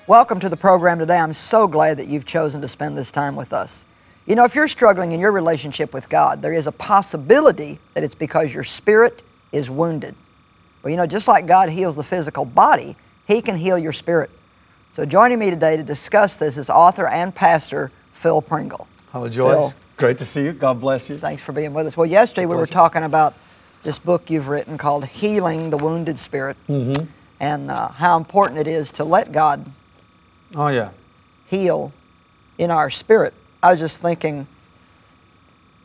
Welcome to the program today. I'm so glad that you've chosen to spend this time with us. You know, if you're struggling in your relationship with God, there is a possibility that it's because your spirit is wounded. Well, you know, just like God heals the physical body, He can heal your spirit. So joining me today to discuss this is author and pastor Phil Pringle. Hello, Joyce. Phil, great to see you. God bless you. Thanks for being with us. Well, yesterday we were talking about this book you've written called Healing the Wounded Spirit, and how important it is to let God heal in our spirit. I was just thinking,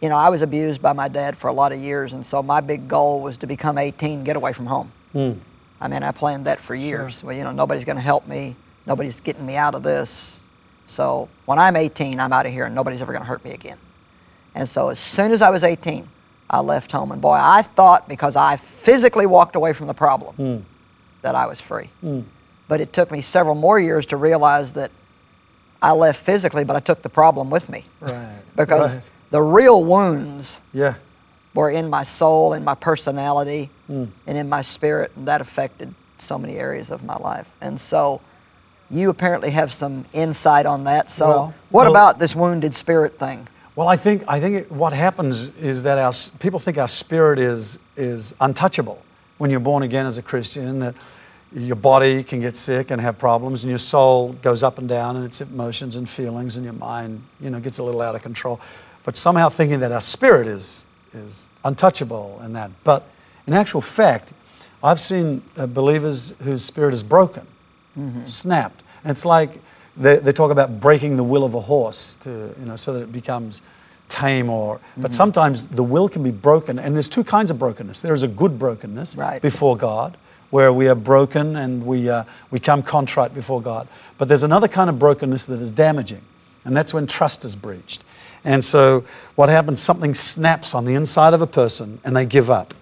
you know, I was abused by my dad for a lot of years, and so my big goal was to become 18, get away from home. I mean, I planned that for years. Sure. Well, you know, nobody's going to help me. Nobody's getting me out of this. So when I'm 18, I'm out of here, and nobody's ever going to hurt me again. And so as soon as I was 18, I left home. And boy, I thought because I physically walked away from the problem that I was free. But it took me several more years to realize that I left physically, but I took the problem with me. Right. Because right. the real wounds Yeah. were in my soul, in my personality, and in my spirit, and that affected so many areas of my life. And so you apparently have some insight on that. So what about this wounded spirit thing? Well, I think what happens is that people think our spirit is untouchable when you're born again as a Christian, that your body can get sick and have problems, and your soul goes up and down, and its emotions and feelings, and your mind, you know, gets a little out of control. But somehow thinking that our spirit is untouchable and that. But in actual fact, I've seen believers whose spirit is broken, snapped. And it's like they talk about breaking the will of a horse to, you know, so that it becomes tame but sometimes the will can be broken, and there's two kinds of brokenness. There is a good brokenness before God, where we are broken and we come contrite before God. But there's another kind of brokenness that is damaging, and that's when trust is breached. And so what happens, something snaps on the inside of a person and they give up.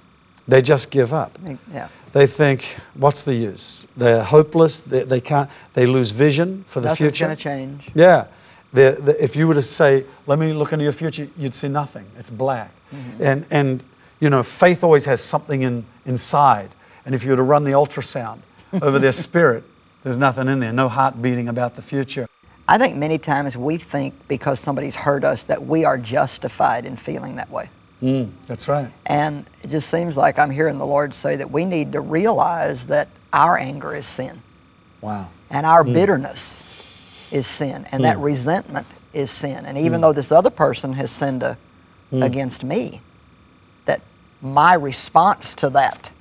They just give up. Yeah. They think, what's the use? They're hopeless. They can't. They lose vision for the future. Nothing's going to change. Yeah. If you were to say, let me look into your future, you'd see nothing. It's black. And you know, faith always has something inside. And if you were to run the ultrasound over their spirit, there's nothing in there, no heart beating about the future. I think many times we think because somebody's hurt us that we are justified in feeling that way. That's right. And it just seems like I'm hearing the Lord say that we need to realize that our anger is sin. Wow. And our bitterness is sin. And that resentment is sin. And even though this other person has sinned against me, that my response to that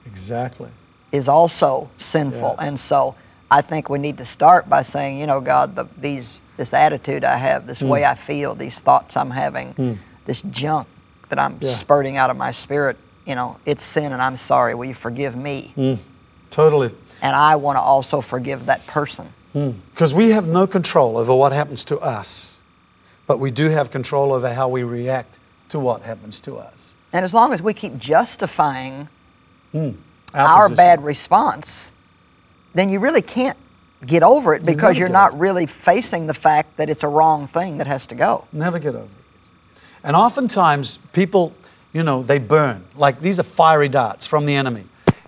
is also sinful. Yeah. And so I think we need to start by saying, you know, God, this attitude I have, this way I feel, these thoughts I'm having, this junk that I'm spurting out of my spirit, you know, it's sin and I'm sorry. Will you forgive me? Totally. And I want to also forgive that person. Because we have no control over what happens to us, but we do have control over how we react to what happens to us. And as long as we keep justifying Our position. bad response, then you really can't get over it because you're not really facing the fact that it's a wrong thing that has to go. Never get over it. And oftentimes people, you know, they burn. Like these are fiery darts from the enemy.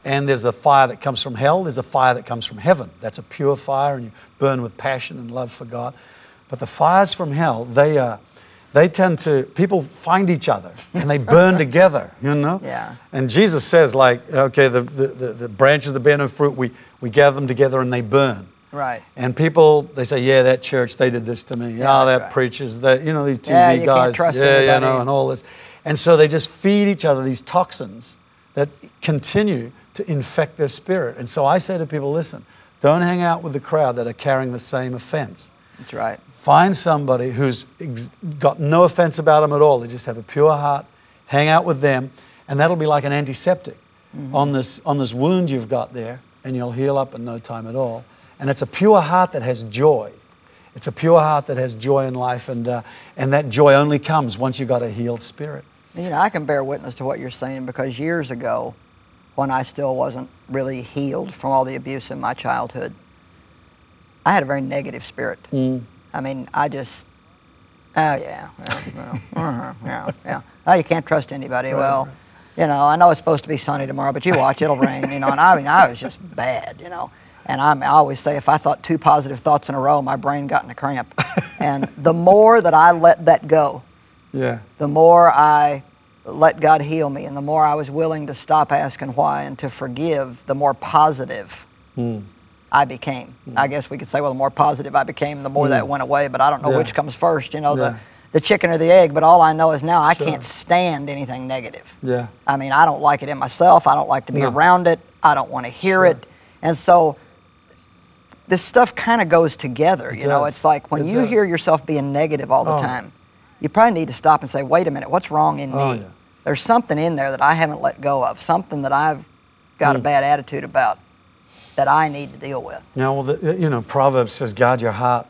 And there's a fire that comes from hell. There's a fire that comes from heaven. That's a pure fire, and you burn with passion and love for God. But the fires from hell, they tend to, people find each other and they burn together, you know? Yeah. And Jesus says, like, okay, the branches that bear no fruit, we gather them together and they burn. Right. And people, they say, yeah, that church, they did this to me. Yeah, that preachers, that, you know, these TV yeah, you guys. Can't trust anybody. You know, and all this. And so they just feed each other these toxins that continue to infect their spirit. And so I say to people, listen, don't hang out with the crowd that are carrying the same offense. That's right. Find somebody who's got no offense about them at all. They just have a pure heart. Hang out with them, and that'll be like an antiseptic on this wound you've got there, and you'll heal up in no time at all. And it's a pure heart that has joy. It's a pure heart that has joy in life, and that joy only comes once you've got a healed spirit. You know, I can bear witness to what you're saying because years ago, when I still wasn't really healed from all the abuse in my childhood, I had a very negative spirit. I mean, I just, yeah. Oh, you can't trust anybody. Well, you know, I know it's supposed to be sunny tomorrow, but you watch, it'll rain, you know. And I mean, I was just bad, you know. And I always say if I thought 2 positive thoughts in a row, my brain got in a cramp. And the more that I let that go, Yeah. the more I let God heal me, and the more I was willing to stop asking why and to forgive, the more positive I became. I guess we could say, well, the more positive I became, the more that went away, but I don't know which comes first, you know, the chicken or the egg, but all I know is now I can't stand anything negative. Yeah. I mean, I don't like it in myself. I don't like to be around it. I don't want to hear it. And so this stuff kind of goes together, you know. It's like when you hear yourself being negative all the time, you probably need to stop and say, wait a minute, what's wrong in me? There's something in there that I haven't let go of, something that I've got a bad attitude about that I need to deal with. Now, well, you know, Proverbs says, guard your heart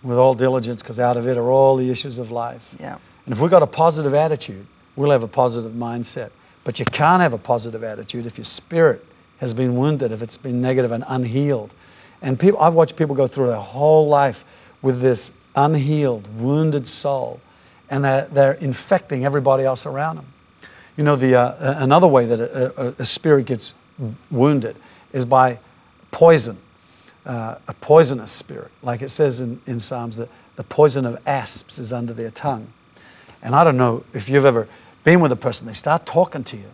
with all diligence, because out of it are all the issues of life. Yeah. And if we've got a positive attitude, we'll have a positive mindset. But you can't have a positive attitude if your spirit has been wounded, if it's been negative and unhealed. And people, I've watched people go through their whole life with this unhealed, wounded soul, and they're infecting everybody else around them. You know, another way that a spirit gets wounded is by poison, a poisonous spirit. Like it says in Psalms that the poison of asps is under their tongue. And I don't know if you've ever been with a person, they start talking to you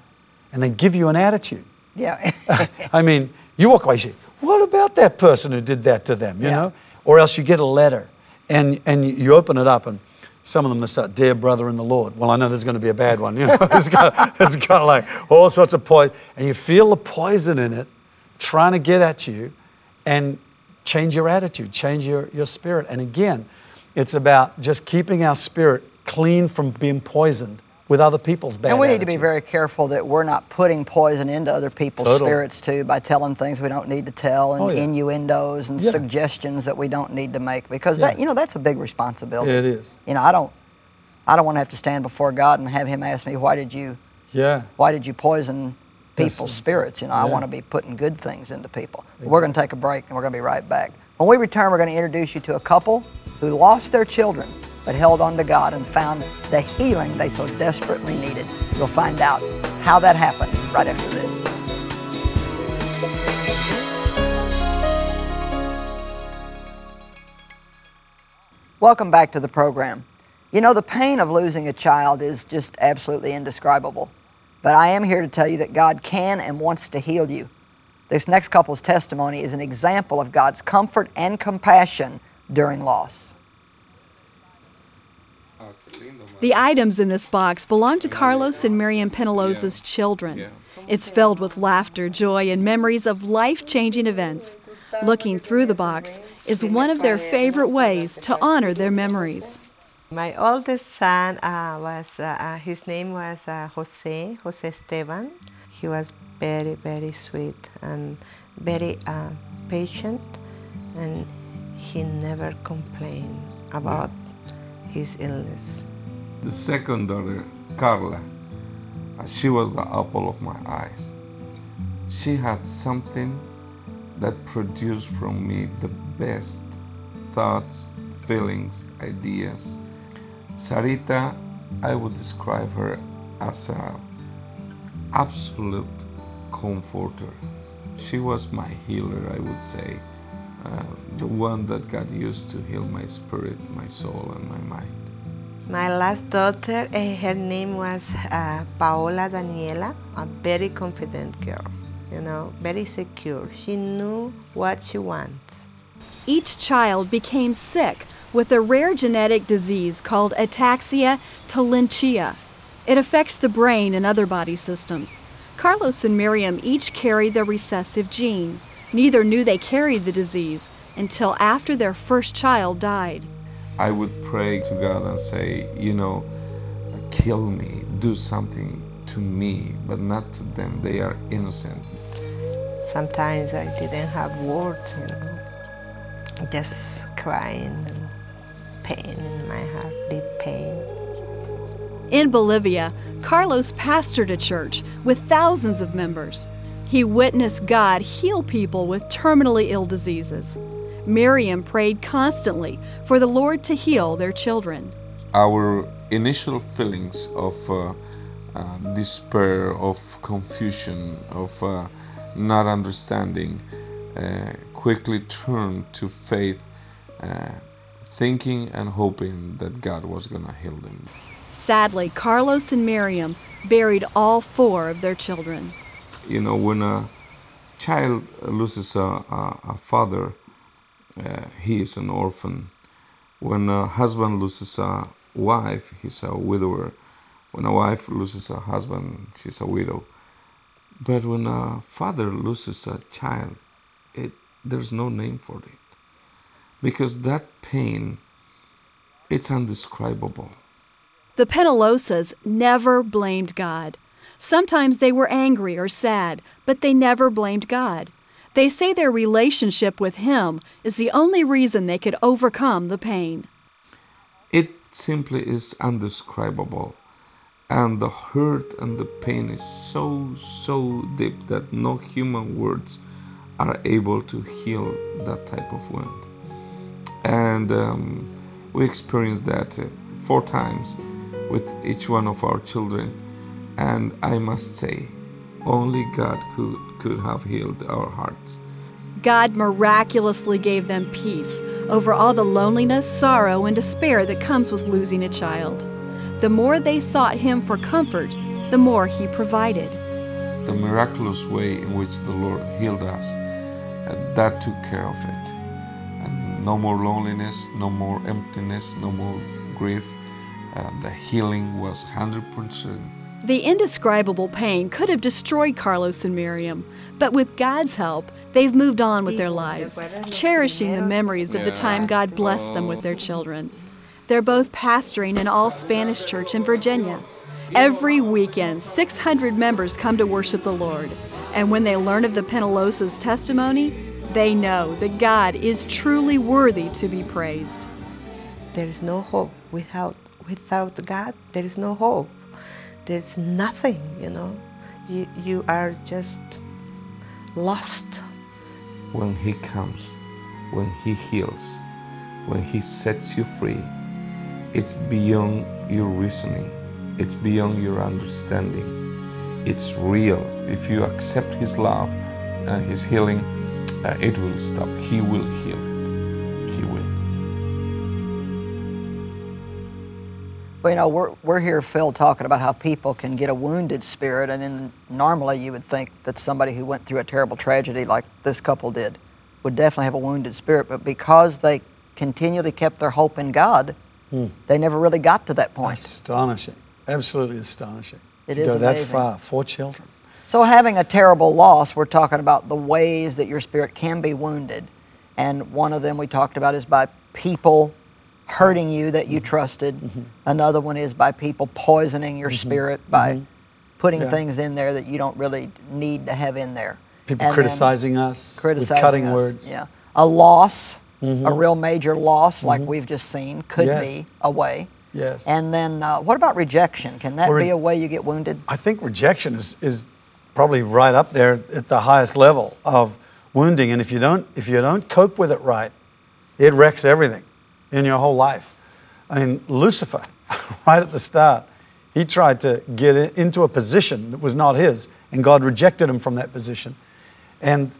and they give you an attitude. Yeah. I mean, you walk away, you say, what about that person who did that to them, you know? Or else you get a letter and you open it up and some of them, they start, dear brother in the Lord. Well, I know there's going to be a bad one, you know. It's got like all sorts of poison. And you feel the poison in it trying to get at you and change your attitude, change your spirit. And again, it's about just keeping our spirit clean from being poisoned with other people's bad attitude. And we need to be very careful that we're not putting poison into other people's spirits too by telling things we don't need to tell and innuendos and suggestions that we don't need to make, because that, you know, that's a big responsibility. It is. You know, I don't want to have to stand before God and have Him ask me, why did you poison people's spirits? You know, I want to be putting good things into people. Exactly. We're going to take a break and we're going to be right back. When we return, we're going to introduce you to a couple who lost their children but held on to God and found the healing they so desperately needed. You'll find out how that happened right after this. Welcome back to the program. You know, the pain of losing a child is just absolutely indescribable. But I am here to tell you that God can and wants to heal you. This next couple's testimony is an example of God's comfort and compassion during loss. The items in this box belong to Carlos and Miriam Peneloz's children. It's filled with laughter, joy, and memories of life-changing events. Looking through the box is one of their favorite ways to honor their memories. My oldest son his name was Jose Esteban. He was very, very sweet and very patient, and he never complained about his illness. The second daughter, Carla, she was the apple of my eyes. She had something that produced from me the best thoughts, feelings, ideas. Sarita, I would describe her as an absolute comforter. She was my healer, I would say. The one that God used to heal my spirit, my soul, and my mind. My last daughter, her name was Paola Daniela, a very confident girl, you know, very secure. She knew what she wants. Each child became sick with a rare genetic disease called ataxia telangiectasia. It affects the brain and other body systems. Carlos and Miriam each carry the recessive gene. Neither knew they carried the disease until after their first child died. I would pray to God and say, you know, kill me, do something to me, but not to them. They are innocent. Sometimes I didn't have words, you know, just crying and pain in my heart, deep pain. In Bolivia, Carlos pastored a church with thousands of members. He witnessed God heal people with terminally ill diseases. Miriam prayed constantly for the Lord to heal their children. Our initial feelings of despair, of confusion, of not understanding, quickly turned to faith, thinking and hoping that God was going to heal them. Sadly, Carlos and Miriam buried all 4 of their children. You know, when a child loses a father, he is an orphan. When a husband loses a wife, he's a widower. When a wife loses a husband, she's a widow. But when a father loses a child, there's no name for it. Because that pain, it's indescribable. The Penelosas never blamed God. Sometimes they were angry or sad, but they never blamed God. They say their relationship with Him is the only reason they could overcome the pain. It simply is indescribable. And the hurt and the pain is so deep that no human words are able to heal that type of wound. And we experienced that 4 times with each one of our children. And I must say, only God could have healed our hearts. God miraculously gave them peace over all the loneliness, sorrow, and despair that comes with losing a child. The more they sought Him for comfort, the more He provided. The miraculous way in which the Lord healed us, that took care of it. And no more loneliness, no more emptiness, no more grief. The healing was 100%. The indescribable pain could have destroyed Carlos and Miriam, but with God's help, they've moved on with their lives, cherishing the memories of the time God blessed them with their children. They're both pastoring an all-Spanish church in Virginia. Every weekend, 600 members come to worship the Lord. And when they learn of the Penelosas' testimony, they know that God is truly worthy to be praised. There is no hope. Without God, there is no hope. There's nothing, you know. You are just lost. When He comes, when He heals, when He sets you free, it's beyond your reasoning. It's beyond your understanding. It's real. If you accept His love and His healing, it will stop. He will heal it. He will. Well, you know, we're here, Phil, talking about how people can get a wounded spirit, and then normally you would think that somebody who went through a terrible tragedy like this couple did would definitely have a wounded spirit, but because they continually kept their hope in God, they never really got to that point. Astonishing. Absolutely astonishing. It to is go that amazing. far. 4 children. So having a terrible loss, we're talking about the ways that your spirit can be wounded, and one of them we talked about is by people hurting you that you trusted. Another one is by people poisoning your spirit by putting things in there that you don't really need to have in there. People criticizing us with cutting words. Yeah. A loss, a real major loss like we've just seen could be a way. Yes. And then what about rejection? Can that be a way you get wounded? I think rejection is probably right up there at the highest level of wounding, and if you don't cope with it right, it wrecks everything in your whole life. I mean, Lucifer, right at the start, he tried to get into a position that was not his, and God rejected him from that position. And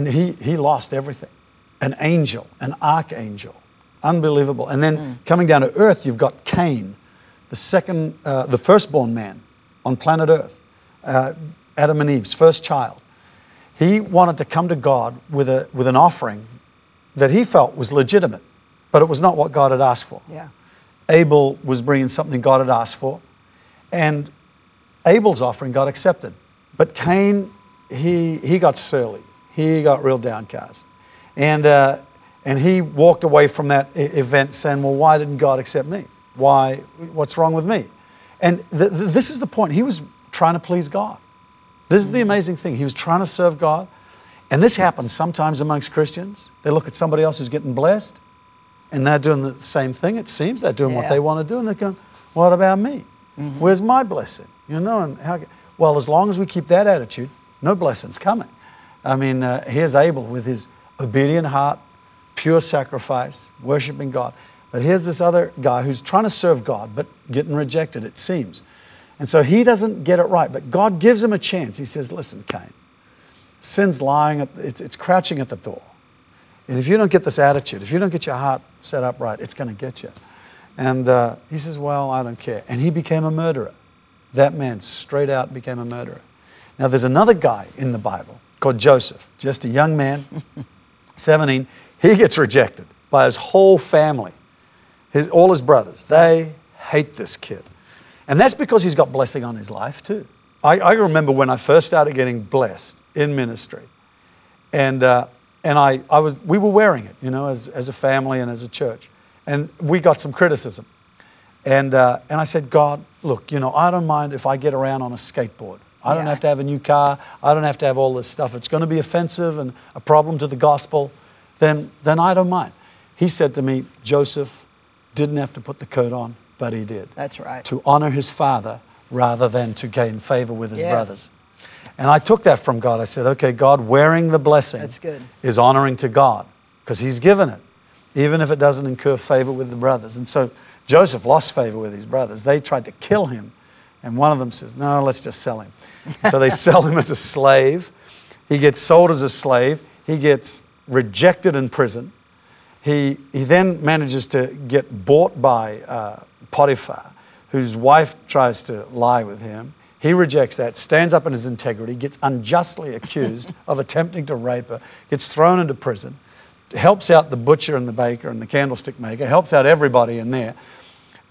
he lost everything. An angel, an archangel, unbelievable. And then coming down to earth, you've got Cain, the firstborn man on planet Earth, Adam and Eve's first child. He wanted to come to God with an offering that he felt was legitimate, but it was not what God had asked for. Yeah. Abel was bringing something God had asked for, and Abel's offering got accepted. But Cain, he got surly. He got real downcast. And he walked away from that event saying, well, why didn't God accept me? Why? What's wrong with me? And this is the point. He was trying to please God. This is the amazing thing. He was trying to serve God. And this happens sometimes amongst Christians. They look at somebody else who's getting blessed, and they're doing the same thing, it seems. They're doing what they want to do, and they're going, what about me? Where's my blessing? You know, and well, as long as we keep that attitude, no blessing's coming. I mean, here's Abel with his obedient heart, pure sacrifice, worshiping God. But here's this other guy who's trying to serve God, but getting rejected, it seems. And so he doesn't get it right, but God gives him a chance. He says, listen, Cain, sin's lying, it's crouching at the door. And if you don't get this attitude, if you don't get your heart set up right, it's going to get you. And he says, well, I don't care. And he became a murderer. That man straight out became a murderer. Now, there's another guy in the Bible called Joseph, just a young man, 17. He gets rejected by his whole family, all his brothers. They hate this kid. And that's because he's got blessing on his life too. I remember when I first started getting blessed in ministry, and we were wearing it, you know, as a family and as a church. And we got some criticism. And I said, God, look, you know, I don't mind if I get around on a skateboard. I don't have to have a new car. I don't have to have all this stuff. It's going to be offensive and a problem to the gospel. Then I don't mind. He said to me, Joseph didn't have to put the coat on, but he did. That's right. To honor his father rather than to gain favor with his brothers. And I took that from God. I said, okay, God, wearing the blessing is honoring to God because he's given it, even if it doesn't incur favor with the brothers. And so Joseph lost favor with his brothers. They tried to kill him. And one of them says, no, let's just sell him. So they sell him as a slave. He gets sold as a slave. He gets rejected in prison. He then manages to get bought by Potiphar, whose wife tries to lie with him. He rejects that, stands up in his integrity, gets unjustly accused of attempting to rape her, gets thrown into prison, helps out the butcher and the baker and the candlestick maker, helps out everybody in there,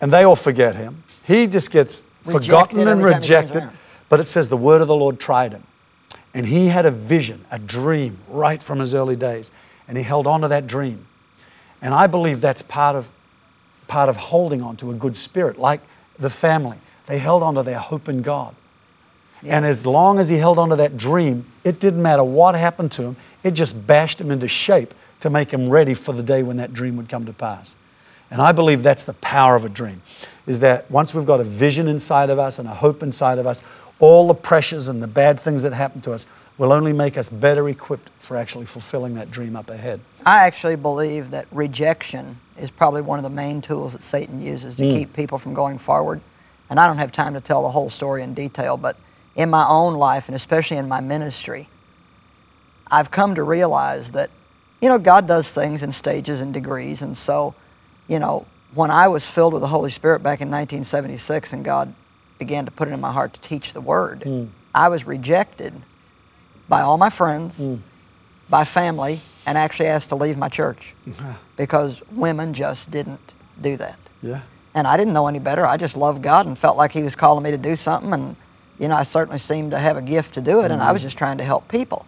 and they all forget him. He just gets forgotten and rejected. But it says the word of the Lord tried him. And he had a vision, a dream, right from his early days. And he held on to that dream. And I believe that's part of holding on to a good spirit, like the family. They held on to their hope in God. Yeah. And as long as he held on to that dream, it didn't matter what happened to him. It just bashed him into shape to make him ready for the day when that dream would come to pass. And I believe that's the power of a dream, is that once we've got a vision inside of us and a hope inside of us, all the pressures and the bad things that happen to us will only make us better equipped for actually fulfilling that dream up ahead. I actually believe that rejection is probably one of the main tools that Satan uses to keep people from going forward. And I don't have time to tell the whole story in detail, but in my own life, and especially in my ministry, I've come to realize that, you know, God does things in stages and degrees. And so, you know, when I was filled with the Holy Spirit back in 1976 and God began to put it in my heart to teach the Word, I was rejected by all my friends, by family, and actually asked to leave my church because women just didn't do that. Yeah. And I didn't know any better. I just loved God and felt like He was calling me to do something. And, you know, I certainly seemed to have a gift to do it, and I was just trying to help people.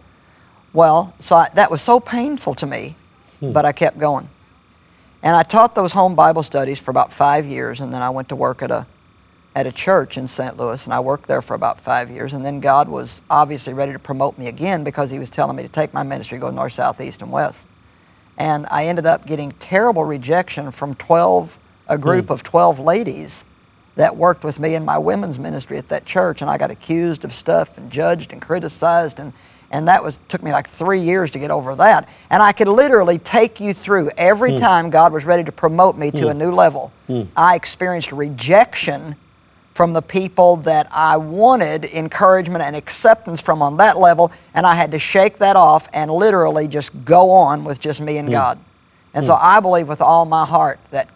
Well, so that was so painful to me, but I kept going. And I taught those home Bible studies for about 5 years, and then I went to work at a church in St. Louis, and I worked there for about 5 years. And then God was obviously ready to promote me again because He was telling me to take my ministry, go north, south, east, and west. And I ended up getting terrible rejection from a group of 12 ladies that worked with me in my women's ministry at that church, and I got accused of stuff and judged and criticized, and that took me like 3 years to get over that. And I could literally take you through every time God was ready to promote me to a new level. I experienced rejection from the people that I wanted encouragement and acceptance from on that level, and I had to shake that off and literally just go on with just me and God. And so I believe with all my heart that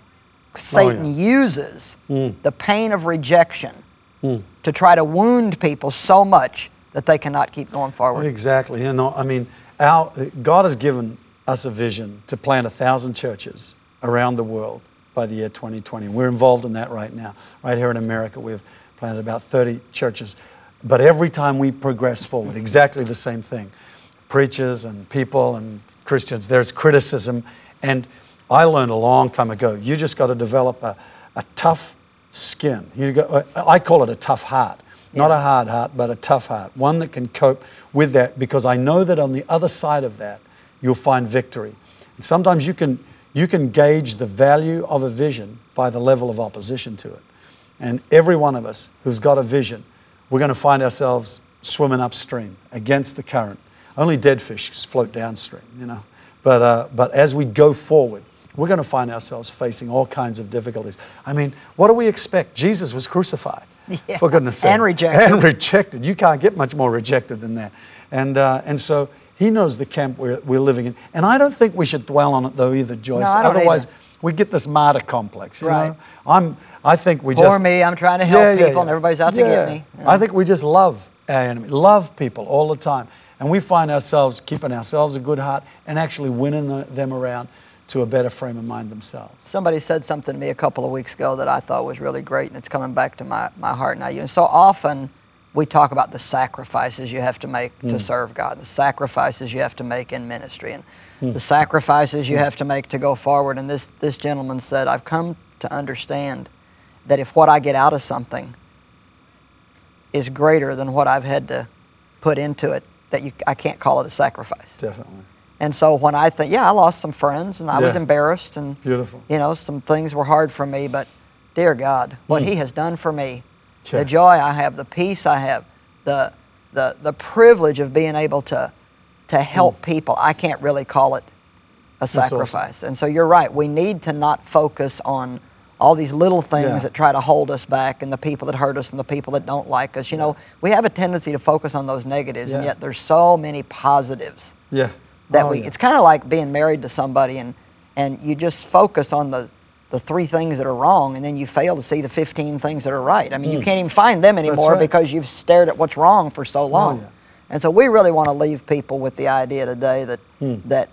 Satan uses the pain of rejection to try to wound people so much that they cannot keep going forward. Exactly. You know, I mean, God has given us a vision to plant 1,000 churches around the world by the year 2020. We're involved in that right now. Right here in America, we've planted about 30 churches. But every time we progress forward, exactly the same thing. Preachers and people and Christians, there's criticism. And I learned a long time ago, you just got to develop a tough skin. I call it a tough heart. Not a hard heart, but a tough heart. One that can cope with that, because I know that on the other side of that, you'll find victory. And sometimes you can gauge the value of a vision by the level of opposition to it. And every one of us who's got a vision, we're going to find ourselves swimming upstream against the current. Only dead fish float downstream, you know. But as we go forward, we're going to find ourselves facing all kinds of difficulties. I mean, what do we expect? Jesus was crucified, for goodness sake. And rejected. And rejected. You can't get much more rejected than that. And so He knows the camp we're living in. And I don't think we should dwell on it, though, either, Joyce. No, I don't Otherwise, either. we get this martyr complex, you Right. know? I think we Poor just... me, I'm trying to help people and everybody's out to get me. I think we just love our enemy, love people all the time. And we find ourselves keeping ourselves a good heart and actually winning them around to a better frame of mind themselves. Somebody said something to me a couple of weeks ago that I thought was really great, and it's coming back to my heart now. And so often we talk about the sacrifices you have to make to serve God, the sacrifices you have to make in ministry, and the sacrifices you have to make to go forward. And this gentleman said, I've come to understand that if what I get out of something is greater than what I've had to put into it, that I can't call it a sacrifice. Definitely. And so when I think, I lost some friends and I was embarrassed and, Beautiful. you know, some things were hard for me, but dear God, what He has done for me, Yeah. the joy I have, the peace I have, the privilege of being able to help people, I can't really call it a sacrifice. awesome. And so you're right, we need to not focus on all these little things that try to hold us back and the people that hurt us and the people that don't like us. You know, we have a tendency to focus on those negatives, and yet there's so many positives. Yeah. That it's kind of like being married to somebody and you just focus on the 3 things that are wrong, and then you fail to see the 15 things that are right. I mean, you can't even find them anymore because you've stared at what's wrong for so long. And so we really want to leave people with the idea today that that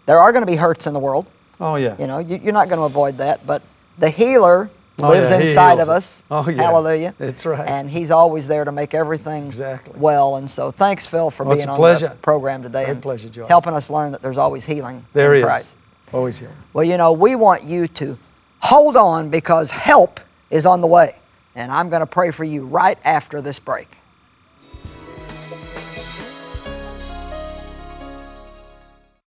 there are going to be hurts in the world. Oh, yeah. You know, you're not going to avoid that, but the healer Oh, lives yeah, He inside heals of it. us. Oh, yeah. Hallelujah. That's right. And He's always there to make everything Exactly. well. And so thanks, Phil, for It's being a on pleasure. the program today. Great and pleasure, Joyce. helping us learn that there's always healing There in is. Christ. Always healing. Well, you know, we want you to hold on because help is on the way. And I'm going to pray for you right after this break.